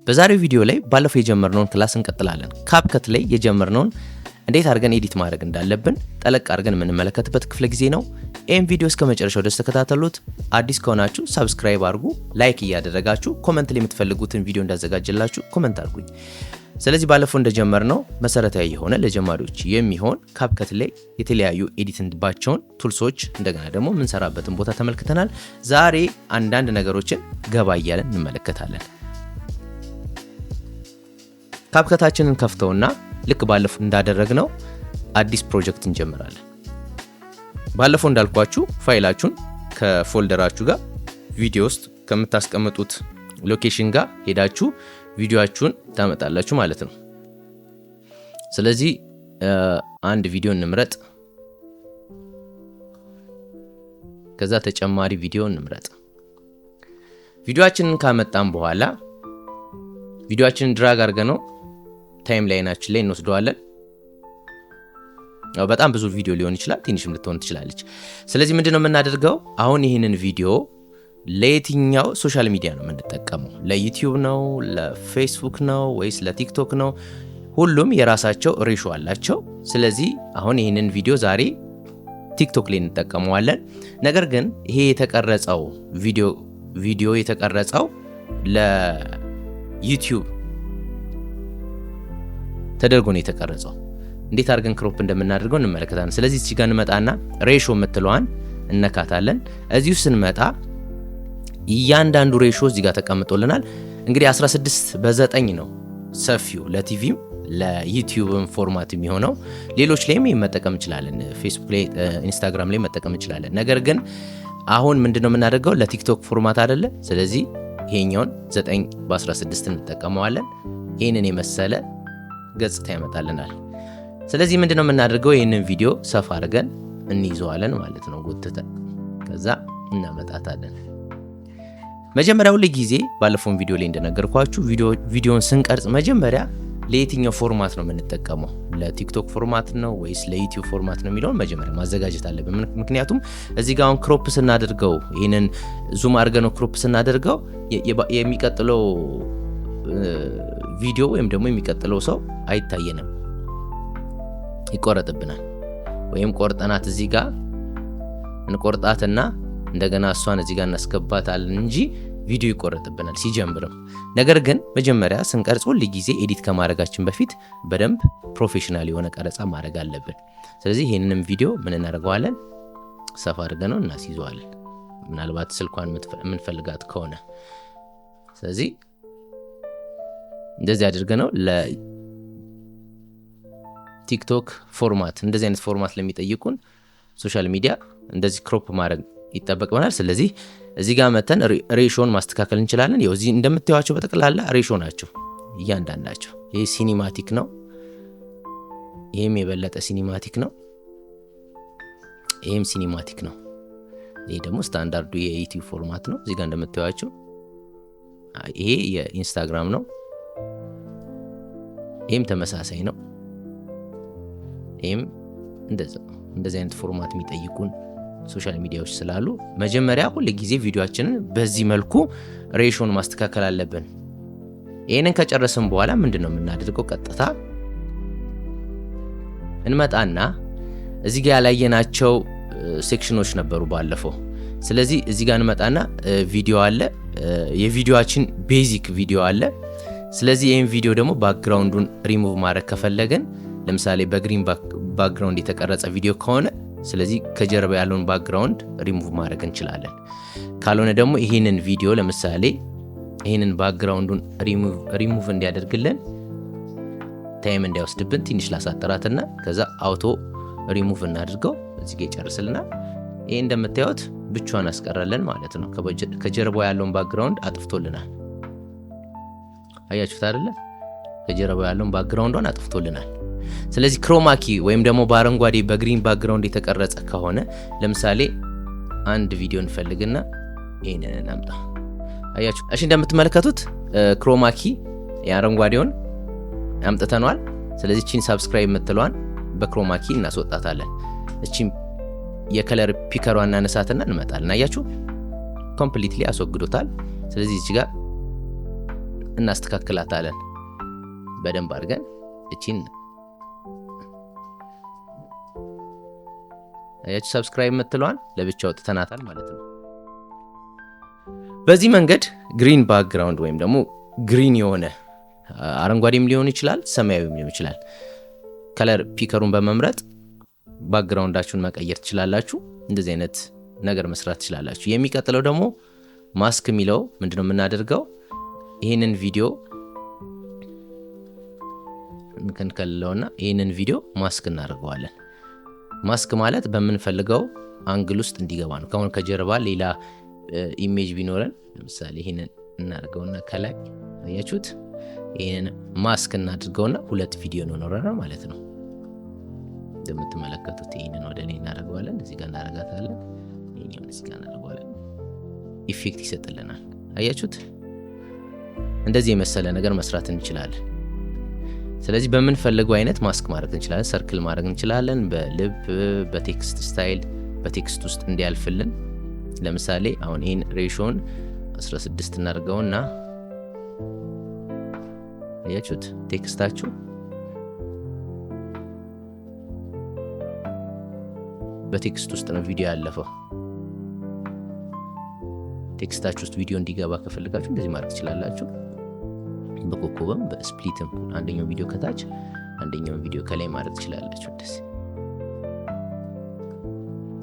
በዛሬው ቪዲዮ ላይ ባለፈው የጀመርነውን ክላስ እንቀጥላለን። ካፕከት ላይ የጀመርነውን እንዴት አድርገን ኤዲት ማድረግ እንዳለብን ጠለቅ አድርገን የምንመለከትበት ክፍለ ጊዜ ነው። ይህን ቪዲዮ እስከ መጨረሻው ድረስ ተከታተሉት። አዲስ ከሆናችሁ ሰብስክራይብ አድርጉ፣ ላይክ እያደረጋችሁ ኮመንት ላይ የምትፈልጉትን ቪዲዮ እንዳዘጋጅላችሁ ኮመንት አድርጉኝ። ስለዚህ ባለፈው እንደጀመርነው መሰረታዊ የሆነ ለጀማሪዎች የሚሆን ካፕከት ላይ የተለያዩ ኤዲቲንግባቸውን ቱልሶች እንደገና ደግሞ የምንሰራበትን ቦታ ተመልክተናል። ዛሬ አንዳንድ ነገሮችን ገባ እያለን እንመለከታለን። ካፕከታችንን ከፍተውና ልክ ባለፈው እንዳደረግነው አዲስ ፕሮጀክት እንጀምራለን። ባለፈው እንዳልኳችሁ ፋይላችሁን ከፎልደራችሁ ጋር ቪዲዮ ውስጥ ከምታስቀምጡት ሎኬሽን ጋር ሄዳችሁ ቪዲዮአችሁን ታመጣላችሁ ማለት ነው። ስለዚህ አንድ ቪዲዮ እንምረጥ፣ ከዛ ተጨማሪ ቪዲዮ እንምረጥ። ቪዲዮአችንን ካመጣን በኋላ ቪዲዮአችንን ድራግ አድርገነው ታይም ላይናችን ላይ እንወስደዋለን። በጣም ብዙ ቪዲዮ ሊሆን ይችላል፣ ትንሽም ልትሆን ትችላለች። ስለዚህ ምንድነው የምናደርገው? አሁን ይህንን ቪዲዮ ለየትኛው ሶሻል ሚዲያ ነው የምንጠቀመው? ለዩቲዩብ ነው፣ ለፌስቡክ ነው ወይስ ለቲክቶክ ነው? ሁሉም የራሳቸው ሬሾ አላቸው። ስለዚህ አሁን ይህንን ቪዲዮ ዛሬ ቲክቶክ ላይ እንጠቀመዋለን። ነገር ግን ይሄ የተቀረጸው ቪዲዮ የተቀረጸው ለዩቲዩብ ተደርጎ ነው የተቀረጸው። እንዴት አድርገን ክሮፕ እንደምናደርገው እንመለከታለን። ስለዚህ እዚህ ጋር እንመጣና ሬሾ የምትለዋን እነካታለን። እዚሁ ስንመጣ እያንዳንዱ ሬሾ እዚህ ጋር ተቀምጦልናል። እንግዲህ 16:9 ነው ሰፊው፣ ለቲቪም ለዩቲዩብም ፎርማት የሚሆነው። ሌሎች ላይም መጠቀም እንችላለን፣ ፌስቡክ ላይ ኢንስታግራም ላይ መጠቀም እንችላለን። ነገር ግን አሁን ምንድነው የምናደርገው? ለቲክቶክ ፎርማት አይደለ? ስለዚህ ይሄኛውን 9:16 እንጠቀመዋለን። ይሄንን የመሰለ ገጽታ ያመጣልናል። ስለዚህ ምንድነው የምናደርገው? ይሄንን ቪዲዮ ሰፋ አድርገን እንይዘዋለን ማለት ነው። ጎትተን ከዛ እናመጣታለን። መጀመሪያ ሁሉ ጊዜ ባለፈው ቪዲዮ ላይ እንደነገርኳችሁ ቪዲዮን ስንቀርጽ መጀመሪያ ለየትኛው ፎርማት ነው የምንጠቀመው? ለቲክቶክ ፎርማት ነው ወይስ ለዩቲዩብ ፎርማት ነው የሚለውን መጀመሪያ ማዘጋጀት አለብን። ምክንያቱም እዚህ ጋር አሁን ክሮፕ ስናደርገው ይሄንን ዙም አድርገን ክሮፕ ስናደርገው የሚቀጥለው ቪዲዮ ወይም ደግሞ የሚቀጥለው ሰው አይታየንም፣ ይቆረጥብናል። ወይም ቆርጠናት እዚህ ጋር እንቆርጣትና እንደገና እሷን እዚህ ጋር እናስገባታለን እንጂ ቪዲዮ ይቆረጥብናል ሲጀምርም። ነገር ግን መጀመሪያ ስንቀርጽ ሁሉ ጊዜ ኤዲት ከማድረጋችን በፊት በደንብ ፕሮፌሽናል የሆነ ቀረጻ ማድረግ አለብን። ስለዚህ ይሄንንም ቪዲዮ ምን እናደርገዋለን? ሰፋ አድርገነው እናስይዘዋለን፣ ምናልባት ስልኳን የምንፈልጋት ከሆነ። ስለዚህ እንደዚህ አድርገነው ለቲክቶክ ፎርማት እንደዚህ አይነት ፎርማት ለሚጠይቁን ሶሻል ሚዲያ እንደዚህ ክሮፕ ማድረግ ይጠበቅብናል። ስለዚህ እዚህ ጋር መተን ሬሾን ማስተካከል እንችላለን። ይኸው እዚህ እንደምታዩዋቸው በጠቅላላ ሬሾ ናቸው እያንዳንዳቸው። ይሄ ሲኒማቲክ ነው፣ ይሄም የበለጠ ሲኒማቲክ ነው፣ ይሄም ሲኒማቲክ ነው። ይሄ ደግሞ ስታንዳርዱ የዩቲዩብ ፎርማት ነው። እዚህ ጋር እንደምታዩዋቸው ይሄ የኢንስታግራም ነው፣ ይሄም ተመሳሳይ ነው፣ ይሄም እንደዚህ አይነት ፎርማት የሚጠይቁን ሶሻል ሚዲያዎች ስላሉ መጀመሪያ ሁሉ ጊዜ ቪዲዮአችንን በዚህ መልኩ ሬሾን ማስተካከል አለብን። ይሄንን ከጨረስን በኋላ ምንድነው የምናደርገው? ቀጥታ እንመጣና እዚህ ጋር ያላየናቸው ሴክሽኖች ነበሩ ባለፈው። ስለዚህ እዚህ ጋር እንመጣና ቪዲዮ አለ፣ የቪዲዮአችን ቤዚክ ቪዲዮ አለ። ስለዚህ ይሄን ቪዲዮ ደግሞ ባክግራውንዱን ሪሙቭ ማድረግ ከፈለገን ለምሳሌ በግሪን ባክግራውንድ የተቀረጸ ቪዲዮ ከሆነ ስለዚህ ከጀርባ ያለውን ባክግራውንድ ሪሙቭ ማድረግ እንችላለን። ካልሆነ ደግሞ ይሄንን ቪዲዮ ለምሳሌ ይሄንን ባክግራውንዱን ሪሙቭ እንዲያደርግልን ታይም እንዳይወስድብን ትንሽ ላሳጠራትና ከዛ አውቶ ሪሙቭ እናድርገው። እዚህ ጋር ይጨርስልናል። ይሄ እንደምታዩት ብቻዋን አስቀራለን ማለት ነው። ከጀርባው ያለውን ባክግራውንድ አጥፍቶልናል። አያችሁት አይደለ? ከጀርባው ያለውን ባክግራውንዷን አጥፍቶልናል። ስለዚህ ክሮማኪ ወይም ደግሞ በአረንጓዴ በግሪን ባክግራውንድ የተቀረጸ ከሆነ ለምሳሌ አንድ ቪዲዮ እንፈልግና ይሄንን እናምጣ። አያችሁ? እሺ እንደምትመለከቱት ክሮማኪ የአረንጓዴውን አምጥተናል። ስለዚህ እቺን ሰብስክራይብ የምትለዋን በክሮማኪ እናስወጣታለን። እቺን የከለር ፒከሯን እናነሳትና እንመጣለን። አያችሁ? ኮምፕሊትሊ አስወግዶታል። ስለዚህ እዚህ ጋር እናስተካክላታለን በደንብ አድርገን። እቺን አያችሁ ሰብስክራይብ የምትለዋን ለብቻ ወጥተናታል ማለት ነው። በዚህ መንገድ ግሪን ባክግራውንድ ወይም ደግሞ ግሪን የሆነ አረንጓዴም ሊሆን ይችላል ሰማያዊም ሊሆን ይችላል ከለር ፒከሩን በመምረጥ ባክግራውንዳችሁን መቀየር ትችላላችሁ። እንደዚህ አይነት ነገር መስራት ትችላላችሁ። የሚቀጥለው ደግሞ ማስክ የሚለው ምንድነው የምናደርገው? ይሄንን ቪዲዮ እንከንከለውና ይሄንን ቪዲዮ ማስክ እናደርገዋለን። ማስክ ማለት በምንፈልገው አንግል ውስጥ እንዲገባ ነው። ከሆነ ከጀርባ ሌላ ኢሜጅ ቢኖረን ለምሳሌ ይሄንን እናደርገውና ከላይ አያችሁት፣ ይሄንን ማስክ እናድርገውና ሁለት ቪዲዮ ነው ኖረናል ማለት ነው። እንደምትመለከቱት ይሄንን ወደ ላይ እናደርገዋለን፣ እዚህ ጋር እናደርጋታለን፣ ይሄኛውን እዚህ ጋር እናደርገዋለን። ኢፌክት ይሰጥልናል። አያችሁት፣ እንደዚህ የመሰለ ነገር መስራት እንችላለን። ስለዚህ በምንፈልገው አይነት ማስክ ማድረግ እንችላለን። ሰርክል ማድረግ እንችላለን፣ በልብ በቴክስት ስታይል በቴክስት ውስጥ እንዲያልፍልን። ለምሳሌ አሁን ይሄን ሬሾን 16 እናድርገውና አያችሁት ቴክስታችሁ በቴክስት ውስጥ ነው ቪዲዮ ያለፈው። ቴክስታችሁ ውስጥ ቪዲዮ እንዲገባ ከፈልጋችሁ እንደዚህ ማድረግ ትችላላችሁ። በኮኮብም በስፕሊትም አንደኛው ቪዲዮ ከታች አንደኛው ቪዲዮ ከላይ ማድረግ ትችላላችሁ። እንደዚህ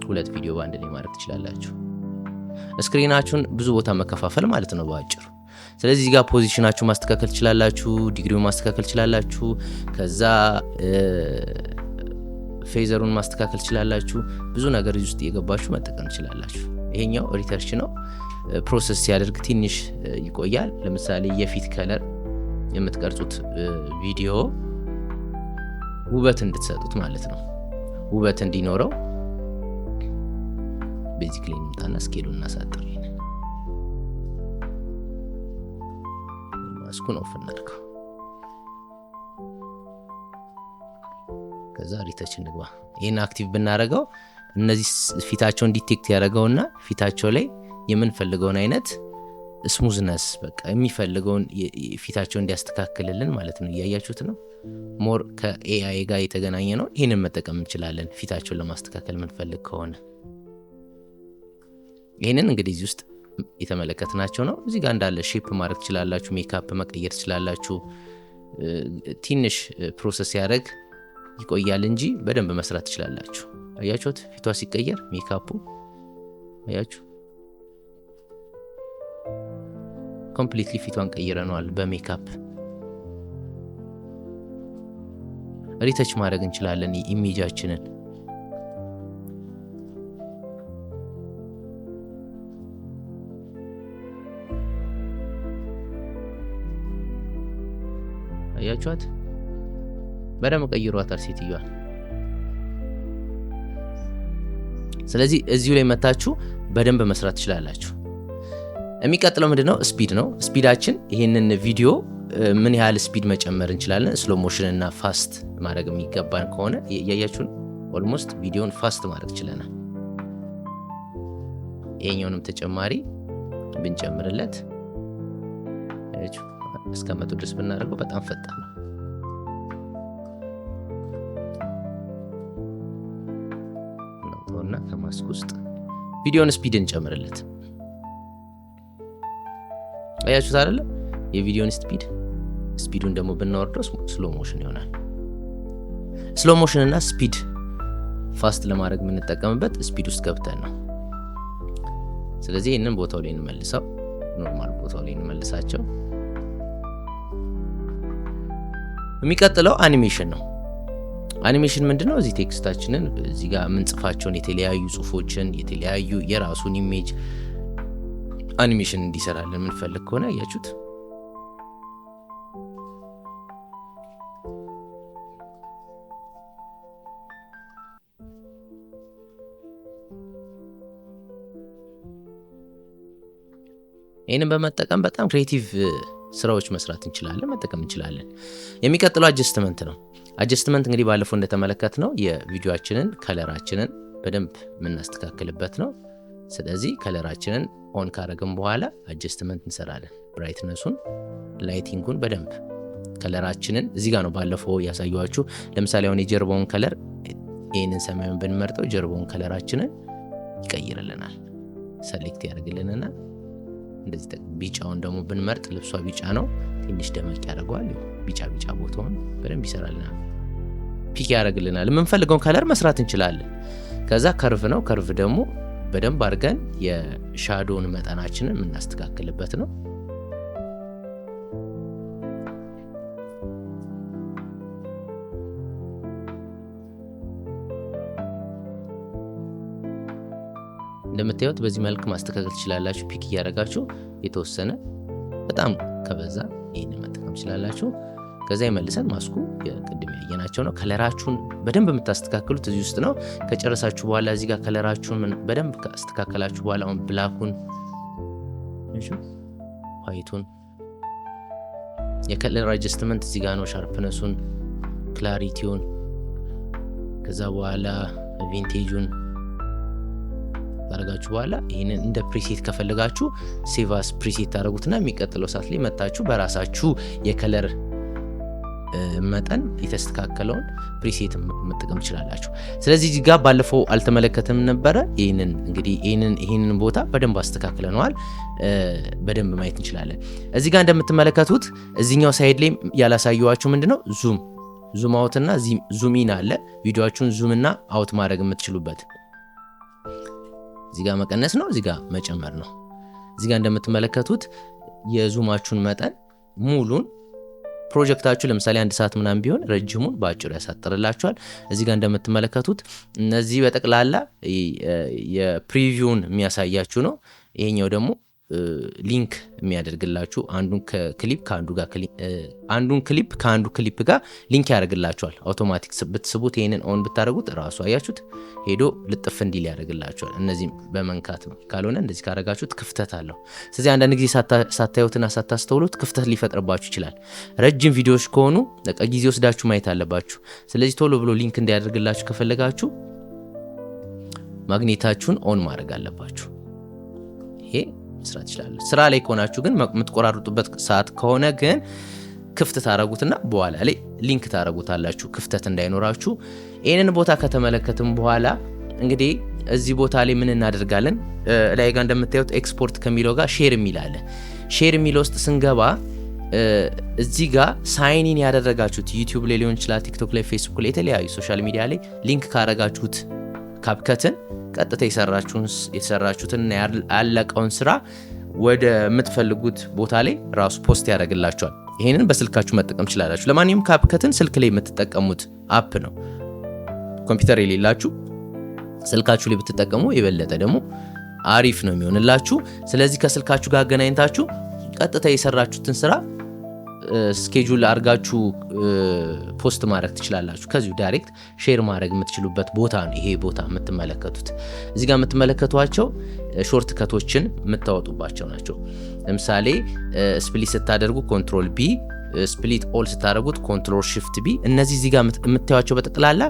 ሁለት ቪዲዮ በአንድ ላይ ማድረግ ትችላላችሁ። ስክሪናችሁን ብዙ ቦታ መከፋፈል ማለት ነው በአጭሩ። ስለዚህ እዚህ ጋር ፖዚሽናችሁ ማስተካከል ትችላላችሁ፣ ዲግሪውን ማስተካከል ትችላላችሁ፣ ከዛ ፌዘሩን ማስተካከል ትችላላችሁ። ብዙ ነገር እዚህ ውስጥ እየገባችሁ መጠቀም ትችላላችሁ። ይሄኛው ሪተርች ነው። ፕሮሰስ ሲያደርግ ትንሽ ይቆያል። ለምሳሌ የፊት ከለር የምትቀርጹት ቪዲዮ ውበት እንድትሰጡት ማለት ነው። ውበት እንዲኖረው ቤዚክሊ እንምጣና ስኬሉን እናሳጥር። ማስኩን ኦፍ እናድርገው። ከዛ ሪተች እንግባ። ይሄን አክቲቭ ብናደርገው እነዚህ ፊታቸውን ዲቴክት ያደርገውና ፊታቸው ላይ የምንፈልገውን አይነት ስሙዝነስ በቃ የሚፈልገውን ፊታቸው እንዲያስተካክልልን ማለት ነው። እያያችሁት ነው። ሞር ከኤአይ ጋር የተገናኘ ነው። ይሄንን መጠቀም እንችላለን ፊታቸውን ለማስተካከል የምንፈልግ ከሆነ። ይሄንን እንግዲህ እዚህ ውስጥ የተመለከትናቸው ነው። እዚህ ጋር እንዳለ ሼፕ ማድረግ ትችላላችሁ፣ ሜካፕ መቀየር ትችላላችሁ። ትንሽ ፕሮሰስ ያደርግ ይቆያል እንጂ በደንብ መስራት ትችላላችሁ። አያችሁት ፊቷ ሲቀየር ሜካፑ አያችሁ ኮምፕሊትሊ ፊቷን ቀይረነዋል በሜካፕ። ሪተች ማድረግ እንችላለን ኢሜጃችንን። አያችኋት በደንብ ቀይሯታል ሴትዮዋ። ስለዚህ እዚሁ ላይ መታችሁ በደንብ መስራት ትችላላችሁ። የሚቀጥለው ምንድነው? ስፒድ ነው። ስፒዳችን ይሄንን ቪዲዮ ምን ያህል ስፒድ መጨመር እንችላለን? ስሎ ሞሽን እና ፋስት ማድረግ የሚገባን ከሆነ ያያችሁን ኦልሞስት ቪዲዮን ፋስት ማድረግ ይችላል። ይሄኛውንም ተጨማሪ ብንጨምርለት እስከ 100 ድረስ ብናደርገው በጣም ፈጣን ነው። እና ከማስክ ውስጥ ቪዲዮን ስፒድ እንጨምርለት። አያችሁት አይደለ? የቪዲዮን ስፒዱን ደግሞ ብናወርደው ስሎ ሞሽን ይሆናል። ስሎ ሞሽን እና ስፒድ ፋስት ለማድረግ የምንጠቀምበት ስፒድ ውስጥ ገብተን ነው። ስለዚህ ይህንን ቦታው ላይ እንመልሰው፣ ኖርማል ቦታው ላይ እንመልሳቸው። የሚቀጥለው አኒሜሽን ነው። አኒሜሽን ምንድነው? እዚህ ቴክስታችንን እዚህ ጋር የምንጽፋቸውን የተለያዩ ጽሁፎችን የተለያዩ የራሱን ኢሜጅ አኒሜሽን እንዲሰራልን የምንፈልግ ከሆነ አያችሁት ይህንን በመጠቀም በጣም ክሬቲቭ ስራዎች መስራት እንችላለን፣ መጠቀም እንችላለን። የሚቀጥለው አጀስትመንት ነው። አጀስትመንት እንግዲህ ባለፈው እንደተመለከት ነው የቪዲዮአችንን ከለራችንን በደንብ የምናስተካክልበት ነው። ስለዚህ ከለራችንን ኦን ካረግን በኋላ አጀስትመንት እንሰራለን። ብራይትነሱን ላይቲንጉን በደንብ ከለራችንን እዚህ ጋር ነው ባለፈው ያሳየኋችሁ። ለምሳሌ አሁን የጀርባውን ከለር ይህንን ሰማያዊን ብንመርጠው ጀርባውን ከለራችንን ይቀይርልናል፣ ሰሌክት ያደርግልንና እንደዚህ ቢጫውን ደግሞ ብንመርጥ ልብሷ ቢጫ ነው፣ ትንሽ ደመቅ ያደርገዋል። ቢጫ ቦታውን በደንብ ይሰራልናል፣ ፒክ ያደርግልናል። የምንፈልገውን ከለር መስራት እንችላለን። ከዛ ከርቭ ነው። ከርቭ ደግሞ በደንብ አድርገን የሻዶውን መጠናችንን የምናስተካክልበት ነው። እንደምታዩት በዚህ መልክ ማስተካከል ትችላላችሁ። ፒክ እያደረጋችሁ የተወሰነ በጣም ከበዛ ይህንን መጠቀም ትችላላችሁ። ከዛ ይመልሰን ማስኩ የቅድም ያየናቸው ነው። ከለራችሁን በደንብ የምታስተካክሉት እዚህ ውስጥ ነው። ከጨረሳችሁ በኋላ እዚህ ጋር ከለራችሁን በደንብ ካስተካከላችሁ በኋላ አሁን ብላኩን፣ ዋይቱን የከለር አጀስትመንት እዚህ ጋር ነው። ሻርፕነሱን፣ ክላሪቲውን፣ ከዛ በኋላ ቪንቴጁን ታረጋችሁ በኋላ ይሄንን እንደ ፕሪሴት ከፈለጋችሁ ሴቫስ ፕሪሴት ታረጉትና የሚቀጥለው ሰዓት ላይ መጣችሁ በራሳችሁ የከለር መጠን የተስተካከለውን ፕሪሴት መጠቀም ትችላላችሁ። ስለዚህ እዚህ ጋር ባለፈው አልተመለከተም ነበረ። ይሄንን ቦታ በደንብ አስተካክለነዋል። በደንብ ማየት እንችላለን። እዚህ ጋር እንደምትመለከቱት እዚህኛው ሳይድ ላይ ያላሳየዋችሁ ምንድነው ዙም አውት እና ዙም ኢን አለ። ቪዲዮአችሁን ዙም እና አውት ማድረግ የምትችሉበት እዚህ ጋር መቀነስ ነው፣ እዚህ ጋር መጨመር ነው። እዚህ ጋር እንደምትመለከቱት የዙማችሁን መጠን ሙሉን ፕሮጀክታችሁ ለምሳሌ 1 ሰዓት ምናምን ቢሆን ረጅሙን በአጭሩ ያሳጥርላችኋል። እዚህ ጋር እንደምትመለከቱት እነዚህ በጠቅላላ የፕሪቪውን የሚያሳያችሁ ነው። ይሄኛው ደግሞ ሊንክ የሚያደርግላችሁ አንዱን ክሊፕ ከአንዱ ክሊፕ ጋር ሊንክ ያደርግላችኋል። አውቶማቲክ ብትስቡት ይሄንን ኦን ብታደርጉት ራሱ አያችሁት ሄዶ ልጥፍ እንዲል ያደርግላችኋል። እነዚህም በመንካት ነው። ካልሆነ እንደዚህ ካደረጋችሁት ክፍተት አለው። ስለዚህ አንዳንድ ጊዜ ሳታዩትና ሳታስተውሉት ክፍተት ሊፈጥርባችሁ ይችላል። ረጅም ቪዲዮዎች ከሆኑ ጊዜ ወስዳችሁ ማየት አለባችሁ። ስለዚህ ቶሎ ብሎ ሊንክ እንዲያደርግላችሁ ከፈለጋችሁ ማግኔታችሁን ኦን ማድረግ አለባችሁ። ይሄ መስራት ይችላል። ስራ ላይ ከሆናችሁ ግን የምትቆራርጡበት ሰዓት ከሆነ ግን ክፍት ታረጉትና በኋላ ላይ ሊንክ ታረጉታላችሁ ክፍተት እንዳይኖራችሁ። ይሄንን ቦታ ከተመለከትም በኋላ እንግዲህ እዚህ ቦታ ላይ ምን እናደርጋለን? ላይ ጋር እንደምታዩት ኤክስፖርት ከሚለው ጋር ሼር የሚላለ ሼር የሚለው ውስጥ ስንገባ እዚህ ጋር ሳይን ኢን ያደረጋችሁት ዩቲዩብ ላይ ሊሆን ይችላል፣ ቲክቶክ ላይ፣ ፌስቡክ ላይ፣ የተለያዩ ሶሻል ሚዲያ ላይ ሊንክ ካረጋችሁት ካፕከትን ቀጥታ የሰራችሁትን ያለቀውን ስራ ወደ የምትፈልጉት ቦታ ላይ ራሱ ፖስት ያደርግላችኋል። ይሄንን በስልካችሁ መጠቀም ትችላላችሁ። ለማንኛውም ካፕከትን ስልክ ላይ የምትጠቀሙት አፕ ነው። ኮምፒውተር የሌላችሁ ስልካችሁ ላይ ብትጠቀሙ የበለጠ ደግሞ አሪፍ ነው የሚሆንላችሁ። ስለዚህ ከስልካችሁ ጋር አገናኝታችሁ ቀጥታ የሰራችሁትን ስራ ስኬጁል አድርጋችሁ ፖስት ማድረግ ትችላላችሁ። ከዚሁ ዳይሬክት ሼር ማድረግ የምትችሉበት ቦታ ነው ይሄ ቦታ የምትመለከቱት። እዚህ ጋር የምትመለከቷቸው ሾርት ከቶችን የምታወጡባቸው ናቸው። ለምሳሌ ስፕሊት ስታደርጉ ኮንትሮል ቢ፣ ስፕሊት ኦል ስታደርጉት ኮንትሮል ሽፍት ቢ። እነዚህ እዚህ ጋር የምታዩቸው በጠቅላላ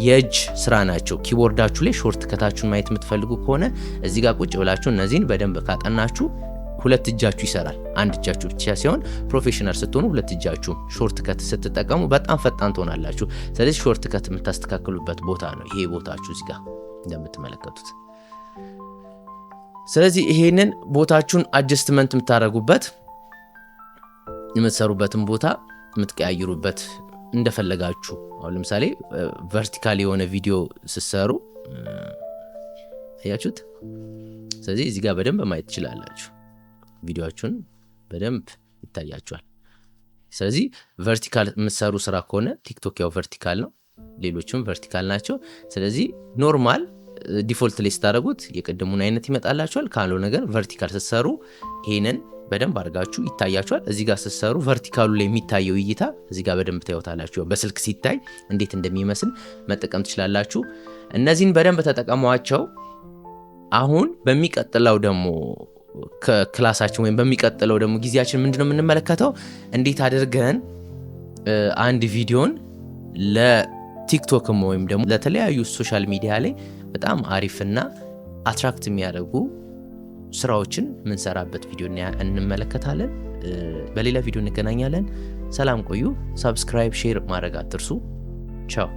የእጅ ስራ ናቸው። ኪቦርዳችሁ ላይ ሾርት ከታችሁን ማየት የምትፈልጉ ከሆነ እዚህ ጋር ቁጭ ብላችሁ እነዚህን በደንብ ካጠናችሁ ሁለት እጃችሁ ይሰራል። አንድ እጃችሁ ብቻ ሲሆን ፕሮፌሽናል ስትሆኑ ሁለት እጃችሁ ሾርት ከት ስትጠቀሙ በጣም ፈጣን ትሆናላችሁ። ስለዚህ ሾርት ከት የምታስተካክሉበት ቦታ ነው ይሄ ቦታችሁ እዚህ ጋር እንደምትመለከቱት። ስለዚህ ይሄንን ቦታችሁን አጀስትመንት የምታደርጉበት የምትሰሩበትን ቦታ የምትቀያይሩበት እንደፈለጋችሁ። አሁን ለምሳሌ ቨርቲካል የሆነ ቪዲዮ ስትሰሩ አያችሁት። ስለዚህ እዚህ ጋር በደንብ ማየት ትችላላችሁ። ቪዲዮአችሁን በደንብ ይታያችኋል። ስለዚህ ቨርቲካል የምትሰሩ ስራ ከሆነ ቲክቶክ ያው ቨርቲካል ነው፣ ሌሎችም ቨርቲካል ናቸው። ስለዚህ ኖርማል ዲፎልት ላይ ስታደርጉት የቀደሙን አይነት ይመጣላችኋል። ካልሆነ ነገር ቨርቲካል ስትሰሩ ይሄንን በደንብ አድርጋችሁ ይታያችኋል። እዚህ ጋር ስትሰሩ ቨርቲካሉ ላይ የሚታየው እይታ እዚህ ጋር በደንብ ታዩታላችሁ። በስልክ ሲታይ እንዴት እንደሚመስል መጠቀም ትችላላችሁ። እነዚህን በደንብ ተጠቀሟቸው። አሁን በሚቀጥለው ደግሞ ከክላሳችን ወይም በሚቀጥለው ደግሞ ጊዜያችን ምንድነው የምንመለከተው? እንዴት አድርገን አንድ ቪዲዮን ለቲክቶክም ወይም ደግሞ ለተለያዩ ሶሻል ሚዲያ ላይ በጣም አሪፍና አትራክት የሚያደርጉ ስራዎችን ምንሰራበት ቪዲዮ እንመለከታለን። በሌላ ቪዲዮ እንገናኛለን። ሰላም ቆዩ። ሳብስክራይብ፣ ሼር ማድረግ አትርሱ። ቻው